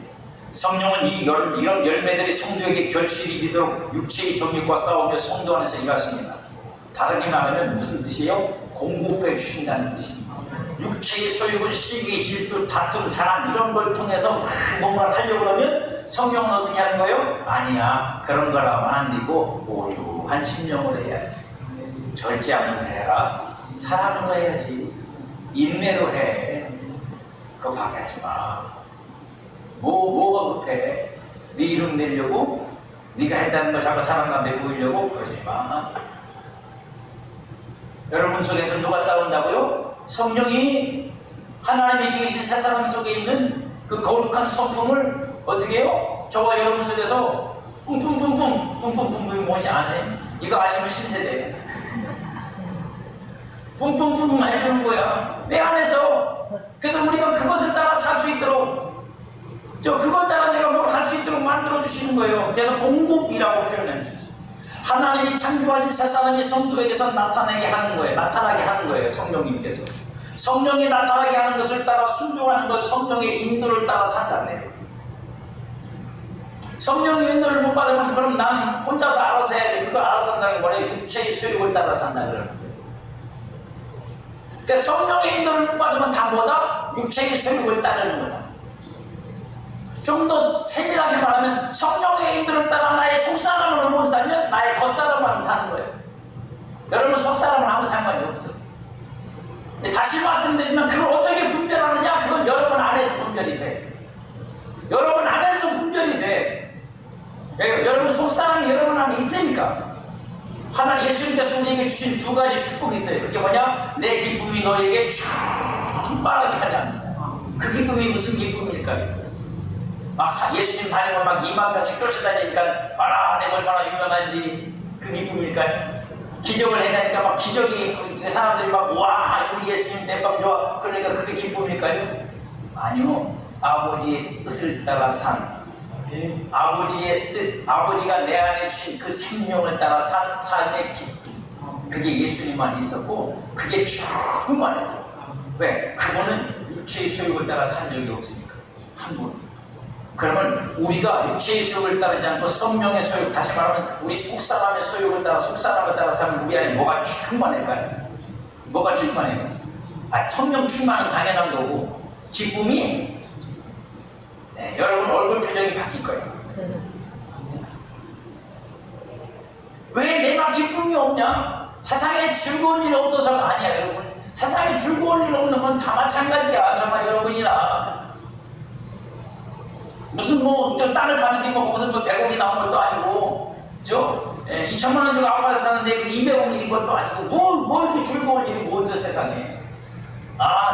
성령은 이런 열매들이 성도에게 결실이 되도록 육체의 정욕과 싸우며 성도 안에서 일하십니다. 다르게 말하면 무슨 뜻이에요? 공급해 주신다는 뜻입니다. 육체의 소욕은 시기, 질투, 다툼, 자랑 이런 걸 통해서 뭔가를 하려고 하면 성령은 어떻게 하는 거예요? 아니야, 그런 거라면 안 되고 오류한 심령으로 해야지. 절제하면서 해라. 사랑으로 해야지. 인내로 해. 급하게 하지 마. 뭐가 급해? 네 이름 내려고? 네가 했다는 걸 자꾸 사람한테 보이려고? 그러지 마. 여러분 속에서 누가 싸운다고요? 성령이 하나님이 지으신 새 사람 속에 있는 그 거룩한 성품을 어떻게 해요? 저와 여러분 속에서 뿜뿜뿜뿜이 뭐지 않아요? 이거 아시면 신세대. 뿜뿜뿜 해주는 거야. 내 안에서. 그래서 우리가 그것을 따라 살 수 있도록 그것 따라 내가 뭘 할 수 있도록 만들어주시는 거예요. 그래서 공급이라고 표현해 주셨어요. 하나님이 창조하신 새 사람이 성도에게서 나타나게 하는 거예요. 성령님께서. 성령이 나타나게 하는 것을 따라 순종하는 것, 성령의 인도를 따라 산다네요. 성령의 인도를 못 받으면 그럼 난 혼자서 알아서 해야지. 그걸 알아서 한다는 게 뭐래요? 육체의 소욕을 따라 산다는 거예요. 그러니까 성령의 인도를 못 받으면 다 뭐다? 육체의 소욕을 따르는 거다. 좀 더 세밀하게 말하면 성령의 인도를 따라 나의 속사람으로 못 살면 나의 겉사람만 사는 거예요. 여러분 속사람은 아무 상관이 없어. 다시 말씀드리면 그걸 어떻게 분별하느냐? 그건 여러분 안에서 분별이 돼. 여러분 안에서 분별이 돼. 여러분 속사람이 여러분 안에 있으니까. 하나님 예수님께서 우리에게 주신 두 가지 축복이 있어요. 그게 뭐냐? 내 기쁨이 너에게 충만하게 하냐. 그 기쁨이 무슨 기쁨일까요? 막 예수님 다니면 막 2만 명씩 쫓아다니니까 봐라 내가 얼마나 유명한지 그 기쁨일까요? 기적을 해내니까 막 기적이 사람들이 막 와 우리 예수님 대빵 좋아 그러니까 그게 기쁨일까요? 아니요. 아버지의 뜻을 따라 산 아버지의 뜻, 아버지가 내 안에 주신 그 생명을 따라 산 삶의 기쁨, 그게 예수님만 있었고 그게 충만해요. 왜? 그분은 육체의 소욕을 따라 산 적이 없으니까. 한 번. 그러면 우리가 육체의 소욕을 따르지 않고 성령의 소욕, 다시 말하면 우리 속사람의 소욕을 따라 속사람을 따라 살면 우리 안에 뭐가 충만할까요? 뭐가 충만해요? 성령 충만은 당연한 거고 기쁨이 네, 여러분 얼굴 표정이 바뀔 거예요. 왜 내가 기쁨이 없냐? 세상에 즐거운 일이 없어서가 아니야 여러분. 세상에 즐거운 일 없는 건 다 마찬가지야. 저나 여러분이나 무슨 뭐 땅을 파는데 뭐 거기서 뭐 100억이 나온 것도 아니고 그죠? 2천만 원 주고 아파트 사는데 그 200억인 것도 아니고 뭐 이렇게 즐거운 일이 뭐죠 세상에.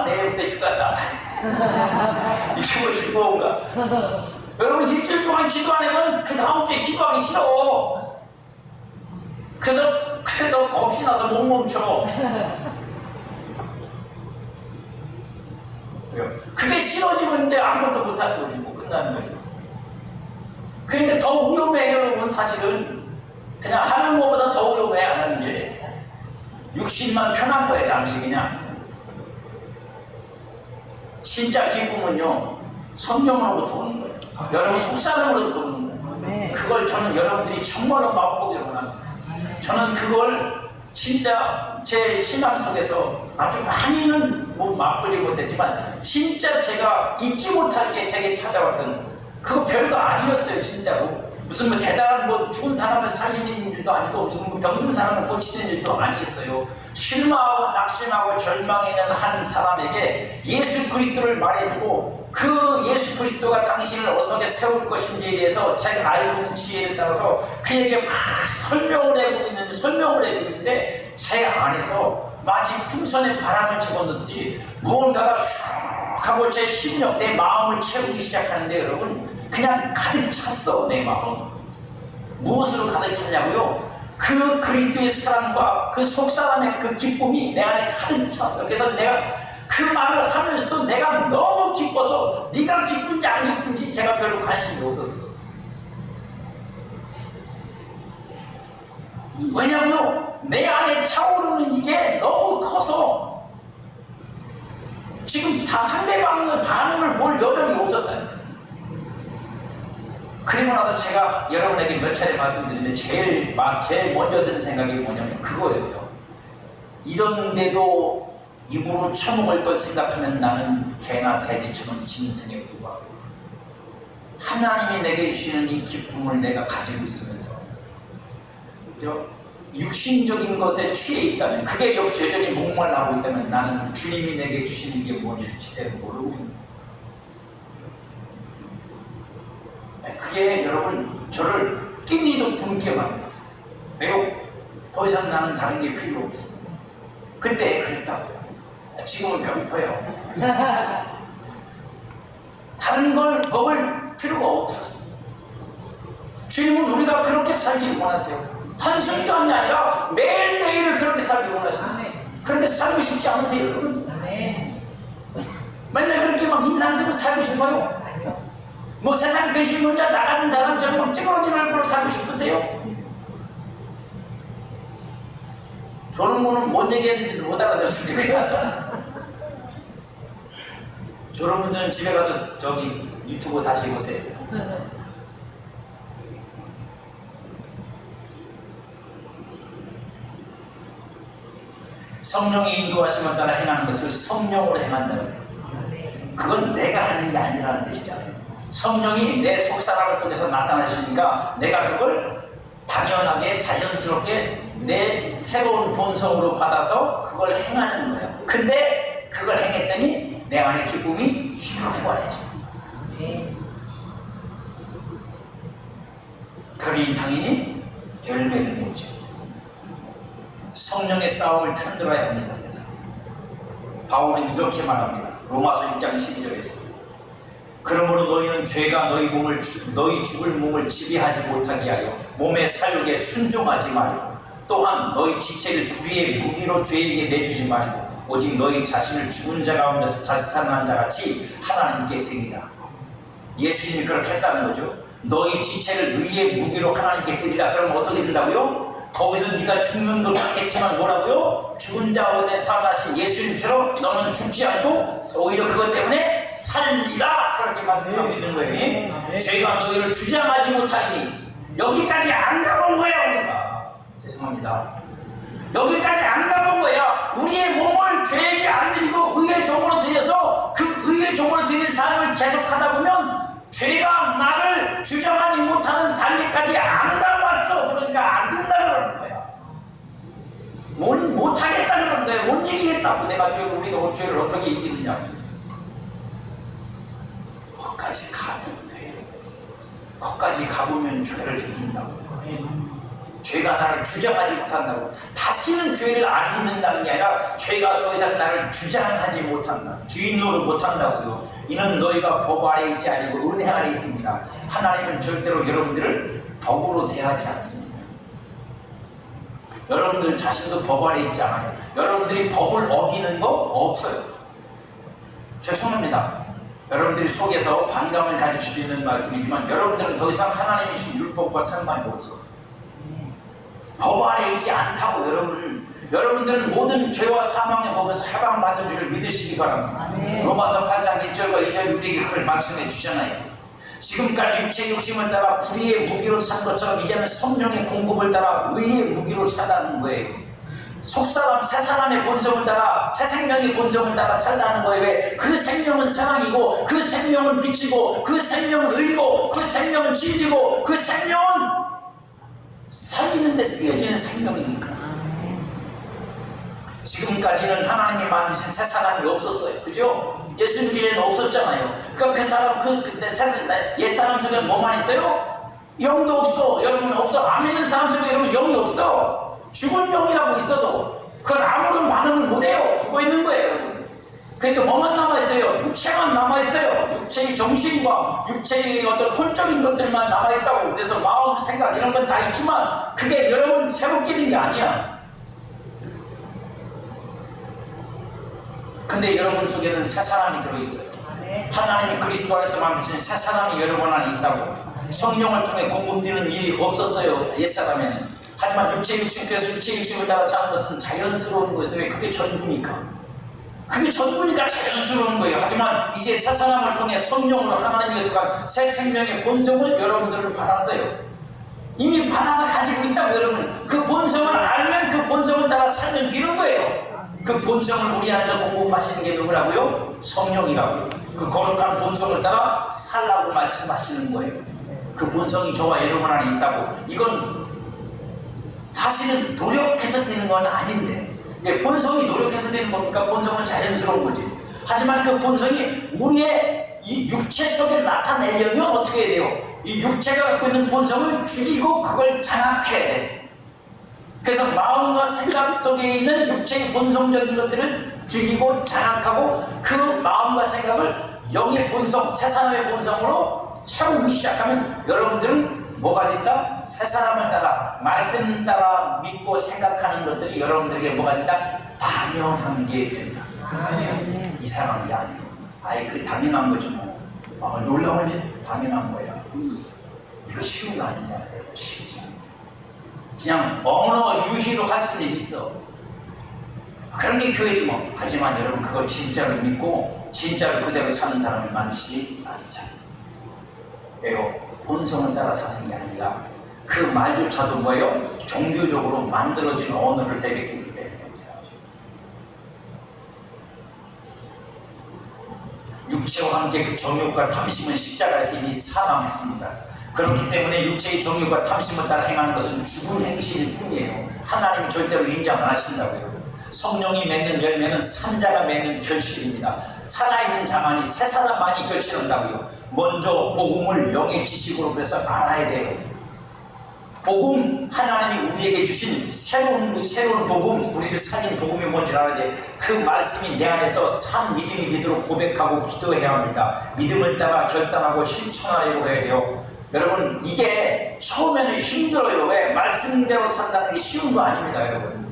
내일부터 휴가다. 이게 뭐 즐거운가? 여러분 일주일 동안 기도 안 하면 그 다음 주에 기도하기 싫어. 그래서 겁이 나서 못 멈춰. 그게 싫어지면 이제 아무것도 못하는 거지 뭐 끝나는 거지. 그런데 더 위험해 여러분. 사실은 그냥 하는 것보다 더 위험해 안 하는 게. 육신만 편한 거야 잠시 그냥. 진짜 기쁨은요 성령으로부터 오는 거예요. 여러분 속사람으로부터 오는 거예요. 그걸 저는 여러분들이 정말로 맛보기를 원합니다. 저는 그걸 진짜 제 신앙 속에서 아주 많이는 맛보지 못했지만 진짜 제가 잊지 못할 게 제게 찾아왔던 그거 별거 아니었어요 진짜로. 무슨 뭐 대단한 뭐 죽은 사람을 살리는 일도 아니고 무슨 뭐 병든 사람을 고치는 일도 아니었어요. 실망하고 낙심하고 절망해 있는 한 사람에게 예수 그리스도를 말해주고 그 예수 그리스도가 당신을 어떻게 세울 것인지에 대해서 제가 알고 있는 지혜를 따라서 그에게 막 설명을 해주고 있는데 제 안에서 마치 풍선에 바람을 집어넣듯이 무언가가 슉 하고 제 심령, 내 마음을 채우기 시작하는데 여러분 그냥 가득 찼어. 내 마음 무엇으로 가득 찼냐고요? 그 그리스도의 사랑과 그 속사람의 그 기쁨이 내 안에 가득 찼어. 그래서 내가 그 말을 하면서도 내가 너무 기뻐서 네가 기쁜지 안 기쁜지 제가 별로 관심이 없었어. 왜냐고요? 내 안에 차오르는 이게 너무 커서 지금 다 상대방의 반응을 볼 여력이 없었다. 그리고 나서 제가 여러분에게 몇 차례 말씀드리는데 제일 먼저 든 생각이 뭐냐면 그거였어요. 이런데도 입으로 처먹을 걸 생각하면 나는 개나 돼지처럼 짐승에 불과하고 하나님이 내게 주시는 이 기쁨을 내가 가지고 있으면서 육신적인 것에 취해 있다면 그게 여전히 목말라하고 있다면 나는 주님이 내게 주시는 게 뭔지 제대로 모르고 있는 거예요. 그게 여러분 저를 끼니도 굶게 만들었어요. 왜요? 더 이상 나는 다른 게 필요 없습니다. 그때 그랬다고요. 지금은 배고파요. 다른 걸 먹을 필요가 없었어요. 주님은 우리가 그렇게 살기를 원하세요. 한순간이 아니라 매일매일을 그렇게 살기 원하시는. 그렇게 살고 싶지 않으세요 여러분? 맨날 그렇게 막 인상 쓰고 살고 싶어요? 뭐 세상 근심 혼자 나가는 사람처럼 막 찌그러진 얼굴로 살고 싶으세요? 저런 분은 뭔 얘기했는지도 못 알아들었으니까. 저런 분들은 집에 가서 저기 유튜브 다시 보세요. 성령의 인도하심을 따라 행하는 것을 성령으로 행한다는 거예요. 그건 내가 하는 게 아니라는 뜻이잖아요. 성령이 내 속사람을 통해서 나타나시니까 내가 그걸 당연하게 자연스럽게 내 새로운 본성으로 받아서 그걸 행하는 거야. 근데 그걸 행했더니 내 안에 기쁨이 충만해져. 그러니 당연히 열매를 맺죠. 성령의 싸움을 편들어야 합니다. 그래서 바울은 이렇게 말합니다. 로마서 1장 12절에서 그러므로 너희는 죄가 너희 죽을 몸을 지배하지 못하게 하여 몸의 사욕에 순종하지 말고 또한 너희 지체를 불의의 무기로 죄에게 내주지 말고 오직 너희 자신을 죽은 자 가운데서 다시 살아난 자같이 하나님께 드리라. 예수님이 그렇게 했다는 거죠. 너희 지체를 의의 무기로 하나님께 드리라. 그러면 어떻게 된다고요? 거기서 네가 죽는 걸 받겠지만 뭐라고요? 죽은 자 가운데 살아나신 예수님처럼 너는 죽지 않고 오히려 그것 때문에 살리라. 그렇게 말씀하고 있는 거예요. 죄가 너희를 주장하지 못하니 여기까지 안 가본 거야 우리가. 죄송합니다. 여기까지 안 가본 거야. 우리의 몸을 죄에게 안 드리고 의의 종으로 드려서 그 의의 종으로 드릴 삶을 계속하다 보면 죄가 나를 주장하지 못하는 단계까지 안 가봤어. 그러니까 안 된다 그러는 거야. 못하겠다 그러는 거야. 못 이기겠다고. 우리가 죄를 어떻게 이기느냐. 거기까지 가면 돼. 거기까지 가보면 죄를 이긴다고. 죄가 나를 주장하지 못한다고. 다시는 죄를 안 짓는다는 게 아니라 죄가 더 이상 나를 주장하지 못한다. 주인 노릇 못한다고요. 이는 너희가 법 아래 있지 아니고 은혜 아래 있습니다. 하나님은 절대로 여러분들을 법으로 대하지 않습니다. 여러분들 자신도 법 아래 있지 않아요. 여러분들이 법을 어기는 거 없어요. 죄송합니다. 여러분들이 속에서 반감을 가질 수 있는 말씀이지만 여러분들은 더 이상 하나님이 주신 율법과 상관이 없어요. 법 아래 있지 않다고. 여러분들은 모든 죄와 사망의 법에서 해방받은 줄을 믿으시기 바랍니다. 로마서 8장 1절과 2절 우리에게 그걸 말씀해 주잖아요. 지금까지 육체 욕심을 따라 불의의 무기로 산 것처럼 이제는 성령의 공급을 따라 의의 무기로 산다는 거예요. 속사람 새 사람의 본성을 따라 새 생명의 본성을 따라 산다는 거예요. 왜? 그 생명은 사랑이고 그 생명은 빛이고 그 생명은 의고 그 생명은 진리고 그 생명은 살리는 데 쓰여지는 생명이니까. 지금까지는 하나님이 만드신 새 사람이 없었어요. 그죠? 예수님 길에는 없었잖아요. 그럼 그 사람, 옛 사람 속에 뭐만 있어요? 영도 없어. 여러분 없어. 안 믿는 사람 속에 여러분 영이 없어. 죽은 영이라고 있어도 그건 아무런 반응을 못해요. 죽어 있는 거예요, 여러분. 그러니까 뭐만 남아있어요? 육체만 남아있어요. 육체의 정신과 육체의 어떤 혼적인 것들만 남아있다고. 그래서 마음, 생각 이런 건 다 있지만 그게 여러분 새롭게 된 게 아니야. 근데 여러분 속에는 새 사람이 들어있어요. 하나님이 그리스도 안에서 만드신 새 사람이 여러분 안에 있다고. 성령을 통해 공급되는 일이 없었어요, 옛사람에는. 하지만 육체 육신께서 육체 육신을 따라 사는 것은 자연스러운 것이에요. 왜? 그게 전부니까. 그게 전부니까 자연스러운 거예요. 하지만 이제 새 사람을 통해 성령으로 하나님께서 간 새 생명의 본성을 여러분들은 받았어요. 이미 받아서 가지고 있다고. 여러분 그 본성을 알면 그 본성을 따라 살면 되는 거예요. 그 본성을 우리 안에서 공급하시는 게 누구라고요? 성령이라고요. 그 거룩한 본성을 따라 살라고 말씀하시는 거예요. 그 본성이 저와 여러분 안에 있다고. 이건 사실은 노력해서 되는 건 아닌데, 본성이 노력해서 되는 겁니까? 본성은 자연스러운 거지. 하지만 그 본성이 우리의 이 육체 속에 나타내려면 어떻게 해야 돼요? 이 육체가 갖고 있는 본성을 죽이고 그걸 장악해야 돼. 그래서 마음과 생각 속에 있는 육체의 본성적인 것들을 죽이고 장악하고 그 마음과 생각을 영의 본성, 새 사람의 본성으로 채우기 시작하면 여러분들은 뭐가 된다? 새 사람을 따라, 말씀 따라 믿고 생각하는 것들이 여러분들에게 뭐가 된다? 당연한 게 된다. 이 사람이 아니고. 아예 그 당연한 거지 뭐. 놀라워지? 당연한 거야. 이거 쉬운 거 아니잖아요. 쉽지. 그냥 언어 유희로 할 수는 있어. 그런 게 교회지 뭐. 하지만 여러분 그걸 진짜로 믿고 진짜로 그대로 사는 사람이 많지 않잖아요. 왜요? 본성을 따라 사는 게 아니라 그 말조차도 뭐예요? 종교적으로 만들어진 언어를 내뱉기 때문입니다. 육체와 함께 그 정욕과 탐심은 십자가에서 이미 사망했습니다. 그렇기 때문에 육체의 정욕과 탐심을 따라 행하는 것은 죽은 행실일 뿐이에요. 하나님이 절대로 인정 안 하신다고요. 성령이 맺는 열매는 산자가 맺는 결실입니다. 살아있는 자만이, 새 사람만이 결실한다고요. 먼저 복음을 영의 지식으로 그래서 알아야 돼요. 복음, 하나님이 우리에게 주신 새로운 복음, 우리를 살린 복음이 뭔지 알아야 돼. 그 말씀이 내 안에서 산 믿음이 되도록 고백하고 기도해야 합니다. 믿음을 따라 결단하고 실천하려고 해야 돼요. 여러분, 이게 처음에는 힘들어요. 왜? 말씀대로 산다는 게 쉬운 거 아닙니다, 여러분.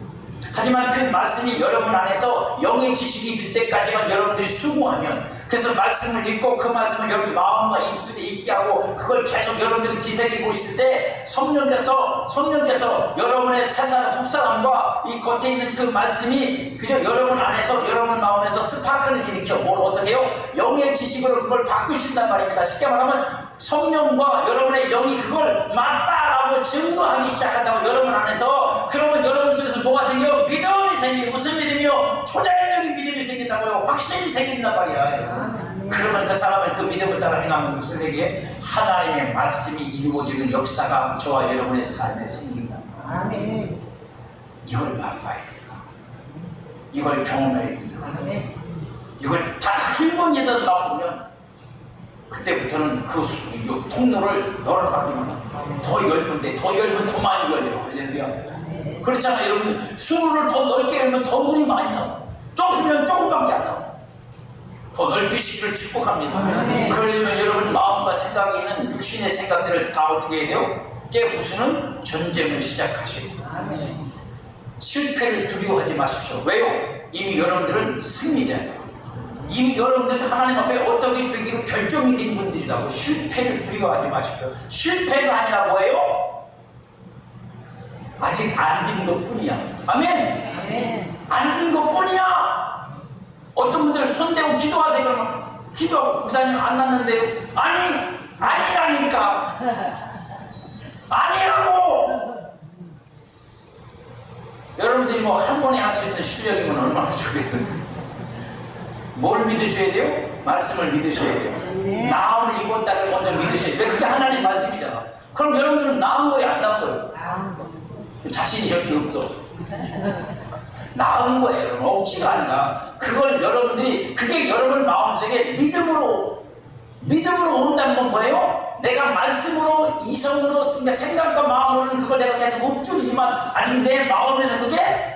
하지만 그 말씀이 여러분 안에서 영의 지식이 될 때까지만 여러분들이 수고하면, 그래서 말씀을 읽고 그 말씀을 여러분 마음과 입술에 있게 하고 그걸 계속 여러분들이 기새기고 있을 때 성령께서 여러분의 새사람 속사람과 이 겉에 있는 그 말씀이 그저 여러분 안에서 여러분 마음에서 스파크를 일으켜 뭘 어떻게 해요? 영의 지식으로 그걸 바꾸신단 말입니다. 쉽게 말하면 성령과 여러분의 영이 그걸 맞다라고 증거하기 시작한다고 여러분 안에서. 그러면 여러분 속에서 뭐가 생겨요? 믿음이 생겨요. 무슨 믿음이요? 초자연적인 믿음이 생긴다고요. 확신이 생긴단 말이야. 그러면 그 사람은 그 믿음을 따라 행하면 무슨 얘기예요? 하나님의 말씀이 이루어지는 역사가 저와 여러분의 삶에 생긴다. 아멘. 이걸 맛봐야 된다. 이걸 경험해야 된다. 이걸 다 한 번이라도 맛보면 그때부터는 그 통로를 열어가기만 합니다. 더 열면 돼. 더 열면 더 많이 열려요. 할렐루야. 그렇잖아요. 여러분, 수로를 더 넓게 열면 더 물이 많이 나와. 좁으면 조금밖에 안 나와. 더 넓히시기를 축복합니다. 그러려면 여러분 마음과 생각에 있는 육신의 생각들을 다 어떻게 해야 돼요? 깨부수는 전쟁을 시작하시고 실패를 두려워하지 마십시오. 왜요? 이미 여러분들은 승리자예요. 이미 여러분들 하나님 앞에 어떻게 되기로 결정이 된 분들이라고. 실패를 두려워하지 마십시오. 실패가 아니라 뭐예요? 아직 안 된 것 뿐이야. 아멘. 안 된 것 뿐이야. 어떤 분들은 손대고 기도하세요. 그러면 기도 목사님 안 났는데요. 아니라니까. 아니라고. 여러분들이 뭐 한 번에 할 수 있는 실력이면 얼마나 좋겠어요. 뭘 믿으셔야 돼요? 말씀을 믿으셔야 돼요. 나음을 입었다를 먼저 믿으셔야 돼요. 왜? 그게 하나님 말씀이잖아. 그럼 여러분들은 나은 거예요, 안 나은 거예요? 자신이 절대 없어. 나은 거예요, 여러분. 억지가 아니라. 그걸 여러분들이, 그게 여러분 마음속에 믿음으로 온다는 건 뭐예요? 내가 말씀으로, 이성으로, 생각과 마음으로는 그걸 내가 계속 못 줄이지만 아직 내 마음에서 그게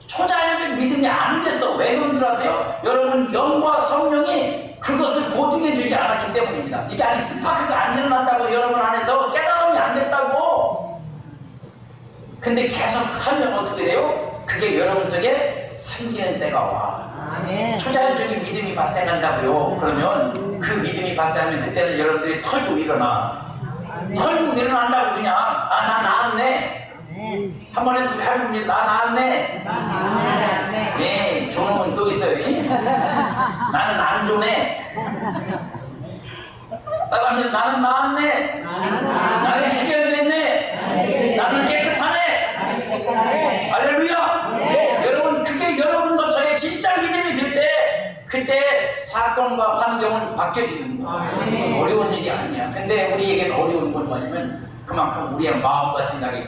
초자연적 믿음이 안 됐어. 왜 그런 줄 아세요? 여러분 영과 성령이 그것을 보증해 주지 않았기 때문입니다. 이게 아직 스파크가 안 일어났다고. 여러분 안에서 깨달음이 안 됐다고. 근데 계속 하면 어떻게 돼요? 그게 여러분 속에 생기는 때가 와. 초자연적인 믿음이 발생한다고요. 그러면 그 믿음이 발생하면 그때는 여러분들이 털고 일어나. 털고 일어난다고. 그냥 나 나았네. 한 번에 할머니 나 나았네. 예, 저놈은 또 있어요. 나는 안 좋네. 나는 나았네. 나는 해결됐네. 나는 깨끗하네. 할렐루야. 여러분, 그게 여러분 것처럼 진짜 믿음이 들 때 그때 사건과 환경은 바뀌어지는 거예요. 어려운 일이 아니야. 근데 우리에게는 어려운 건 뭐냐면 그만큼 우리의 마음과 생각이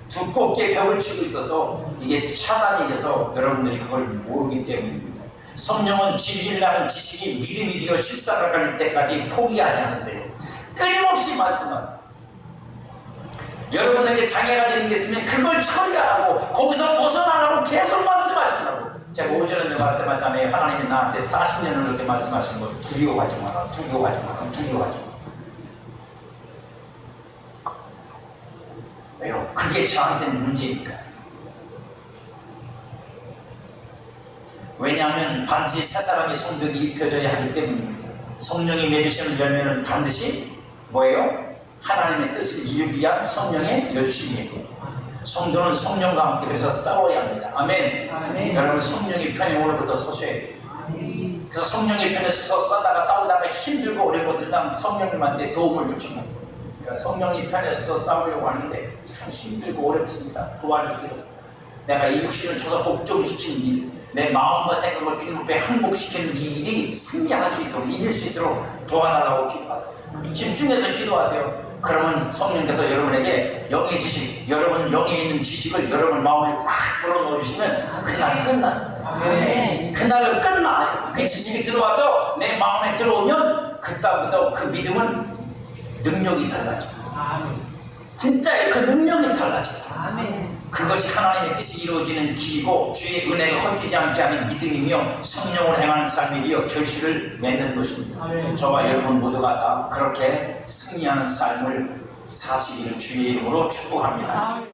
두껍게 벽을 치고 있어서 이게 차단이 돼서 여러분들이 그걸 모르기 때문입니다. 성령은 진리라는 지식이 믿음이 되어 실사가 갈 때까지 포기하지 않으세요. 끊임없이 말씀하세요. 여러분에게 장애가 되는 게 있으면 그걸 처리하라고, 거기서 벗어나라고 계속 말씀하신다고. 제가 오전에 말씀하잖아요. 하나님이 나한테 40년을 그렇게 말씀하시는 거. 두려워하지 마라. 왜요? 그게 저한테는 문제니까. 왜냐하면 반드시 새 사람이 성벽이 입혀져야 하기 때문입니다. 성령이 맺으시는 열매는 반드시 뭐예요? 하나님의 뜻을 이루기 위한 성령의 열심이에요. 성도는 성령과 함께 그래서 싸워야 합니다. 아멘. 여러분 성령의 편에 오늘부터 서셔야 돼요. 그래서 성령의 편에 서서 싸우다가 힘들고 어렵거든요. 성령님한테 도움을 요청하세요. 그러니까 성령이 편에서 싸우려고 하는데 참 힘들고 어렵습니다. 도와주세요. 내가 이 육신을 줘서 복종시키는 일, 내 마음과 생각을 주님 앞에 항복시키는 이 일이 승리할 수 있도록, 이길 수 있도록 도와달라고 기도하세요. 집중해서 기도하세요. 그러면 성령께서 여러분에게 영의 지식, 여러분 영에 있는 지식을 여러분 마음에 꽉 불어넣어 주시면 그날 끝나요. 그날은 끝나. 그 지식이 들어와서 내 마음에 들어오면 그때부터 그 믿음은 능력이 달라져. 진짜 그 능력이 달라져. 그것이 하나님의 뜻이 이루어지는 길이고 주의 은혜가 헛되지 않게 하는 믿음이며 성령을 행하는 삶이리여 결실을 맺는 것입니다. 저와 여러분 모두가 다 그렇게 승리하는 삶을 사시기를 주의 이름으로 축복합니다.